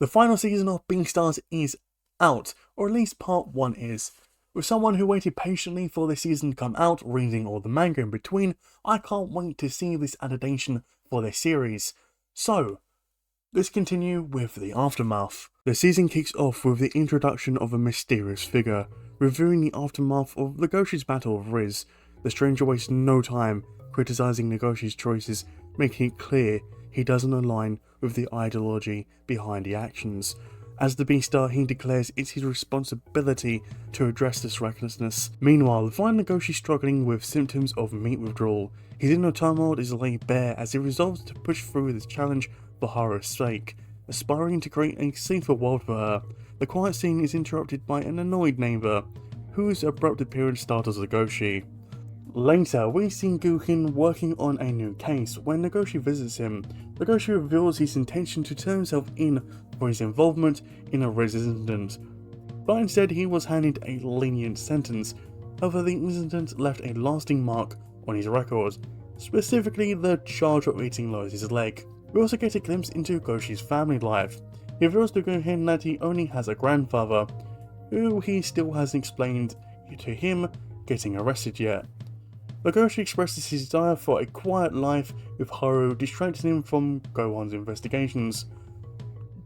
The final season of Beastars is out, or at least part 1 is. With someone who waited patiently for this season to come out, reading all the manga in between, I can't wait to see this adaptation for this series. So, let's continue with the aftermath. The season kicks off with the introduction of a mysterious figure, reviewing the aftermath of Legoshi's battle with Riz. The stranger wastes no time criticizing Legoshi's choices, making it clear he doesn't align with the ideology behind the actions. As the Beastar, he declares it's his responsibility to address this recklessness. Meanwhile, we find Legoshi struggling with symptoms of meat withdrawal. His inner turmoil is laid bare as he resolves to push through this challenge for Haru's sake, aspiring to create a safer world for her. The quiet scene is interrupted by an annoyed neighbour, whose abrupt appearance startles Legoshi. Later, we see Gukin working on a new case. When Legoshi visits him, Legoshi reveals his intention to turn himself in for his involvement in a Riz incident, but instead he was handed a lenient sentence. However, the incident left a lasting mark on his record, specifically the charge of eating Lois's leg. We also get a glimpse into Goshi's family life. He reveals to Gukin that he only has a grandfather, who he still hasn't explained to him getting arrested yet. Legoshi expresses his desire for a quiet life with Haru distracting him from Gohan's investigations.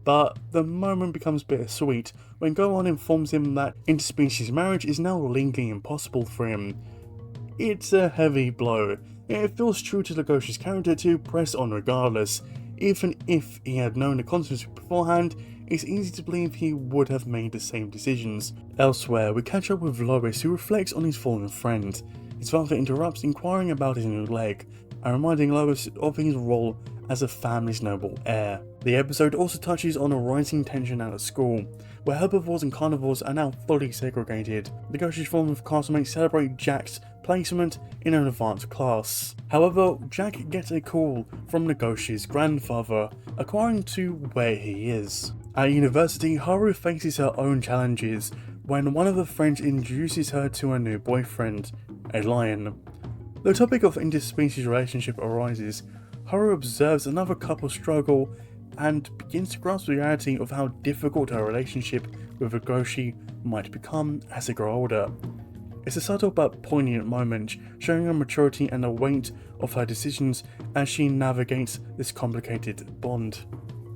But the moment becomes bittersweet when Gohan informs him that interspecies marriage is now legally impossible for him. It's a heavy blow. It feels true to Legoshi's character to press on regardless. Even if he had known the consequences beforehand, it's easy to believe he would have made the same decisions. Elsewhere, we catch up with Lois, who reflects on his fallen friend. His father interrupts, inquiring about his new leg, and reminding Lois of his role as a family's noble heir. The episode also touches on a rising tension at a school, where herbivores and carnivores are now fully segregated. Legoshi's former classmates celebrate Jack's placement in an advanced class. However, Jack gets a call from Legoshi's grandfather, inquiring to where he is. At university, Haru faces her own challenges when one of her friends introduces her to a new boyfriend, a lion. The topic of interspecies relationship arises. Haru observes another couple struggle and begins to grasp the reality of how difficult her relationship with Legoshi might become as they grow older. It's a subtle but poignant moment, showing her maturity and the weight of her decisions as she navigates this complicated bond.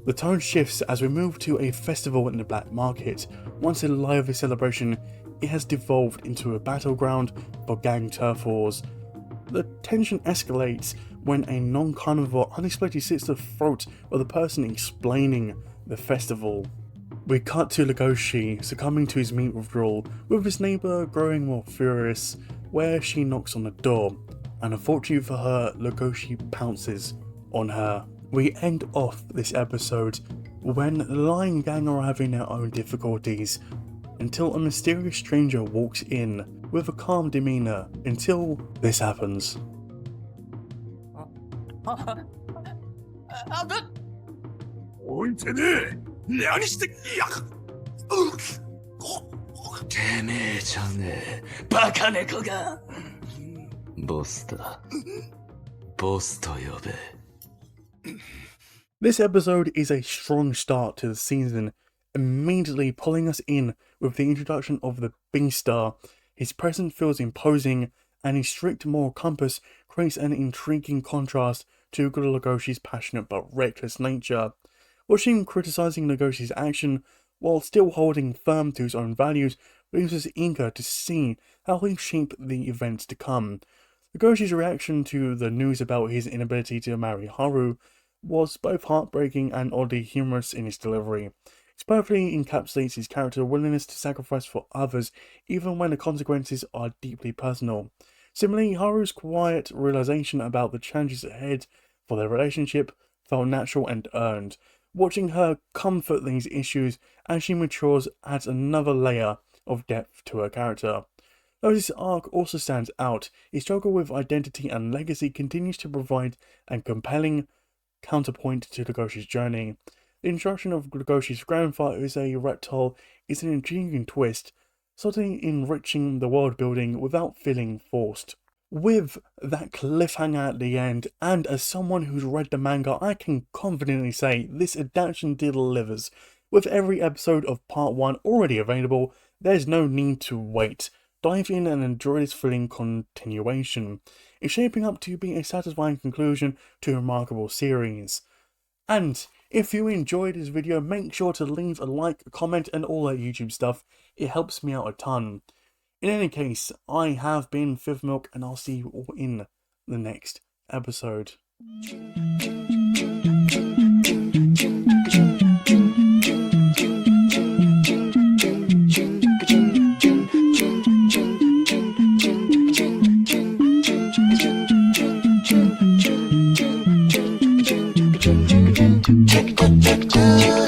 The tone shifts as we move to a festival in the black market. Once a lively celebration, it has devolved into a battleground for gang turf wars. The tension escalates when a non-carnivore unexpectedly slits the throat of the person explaining the festival. We cut to Legoshi succumbing to his meat withdrawal, with his neighbour growing more furious, where she knocks on the door, and unfortunately for her, Legoshi pounces on her. We end off this episode when the Lion Gang are having their own difficulties, until a mysterious stranger walks in with a calm demeanour until this happens. This episode is a strong start to the season, immediately pulling us in with the introduction of the Beastar. His presence feels imposing, and his strict moral compass creates an intriguing contrast to Legoshi's passionate but reckless nature. Watching him criticizing Legoshi's action while still holding firm to his own values leaves us eager to see how he'll shape the events to come. Legoshi's reaction to the news about his inability to marry Haru was both heartbreaking and oddly humorous in its delivery. It perfectly encapsulates his character's willingness to sacrifice for others even when the consequences are deeply personal. Similarly, Haru's quiet realization about the challenges ahead for their relationship felt natural and earned. Watching her comfort these issues as she matures adds another layer of depth to her character. Though this arc also stands out, his struggle with identity and legacy continues to provide a compelling counterpoint to Legoshi's journey. The introduction of Legoshi's grandfather as a reptile is an intriguing twist, subtly enriching the world building without feeling forced. With that cliffhanger at the end, and as someone who's read the manga, I can confidently say this adaptation delivers. With every episode of Part 1 already available, there's no need to wait. Dive in and enjoy this thrilling continuation. It's shaping up to be a satisfying conclusion to a remarkable series. And if you enjoyed this video, make sure to leave a like, a comment, and all that YouTube stuff. It helps me out a ton. In any case, I have been Fifth Milk, and I'll see you all in the next episode. Check, check, check.